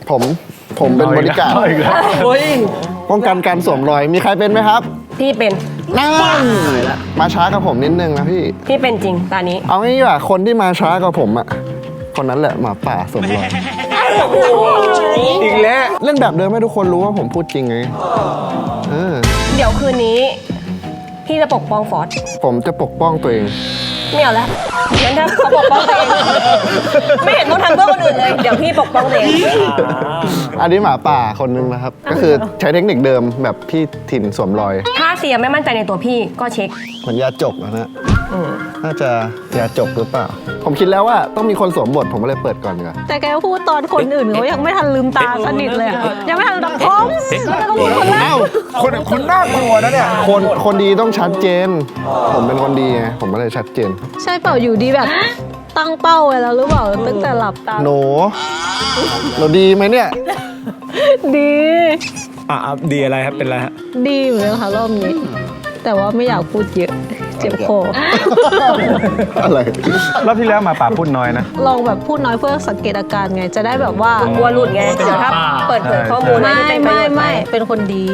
ผมเป็นบริการดป้องกันการสวมรอยมีใครเป็นไหมครับ พี่เป็น นั่นมาช้ากับผมนิดนึงนะพี่ พี่เป็นจริงตอนนี้ เอางี้ดีกว่าคนที่มาช้ากับผมอะคนนั้นแหละหมาป่าสวมรอย อีกแล้ว เล่นแบบเดิมให้ทุกคนรู้ว่าผมพูดจริงไงเดี๋ยวคืนนี้ พี่จะปกป้องฟอส ผมจะปกป้องตัวเอง ไม่เอาแล้วงั้นถ้าเขาปกป้องตัวเองไม่เห็นต้องทำเพื่อคนอื่นเลย เดี๋ยวพี่ปกป้องตัวเอง อันนี้หมาป่าคนนึงนะครับ ก็คือใช้เทคนิคเดิมแบบพี่ถิ่นสวมรอย ถ้าเสียไม่มั่นใจในตัวพี่ก็เช็ค เหมือนยาจกนะน่าจะยาจกหรือเปล่า ผมคิดแล้วว่าต้องมีคนสวมบทผมก็เลยเปิดก่อนดีกว่า แต่แกพูดตอนคนอื่นเขายังไม่ทันลืมตาสนิทเลยอะยังไม่ทันดับพร้อมแล้วก็พูดคนแรก อ้าว คุณน่ากลัวนะเนี่ย คนดีต้องชัดเจน ผมเป็นคนดีไงผมก็เลยชัดเจน ใช่เปล่าอยู่ดีแบบ ตั้งเป้าไว้แล้วหรือเปล่าตั้งแต่หลับตา หนูดีไหมเนี่ย ดี ดีอะไรครับเป็นอะไรฮะ ดีเหมือนกันค่ะรอบนี้ แต่ว่าไม่อยากพูดเยอะเจ็บคอ อะไร รอบที่แล้วหมาป่าพูดน้อยนะ ลองแบบพูดน้อยเพื่อสังเกตอาการไงจะได้แบบว่าก ลัวหลุดไง เดี๋ยวถ้าเปิดเผยข้อมูล ไม่ จะเป็นประโยชน์ ไม่เป็นคนดี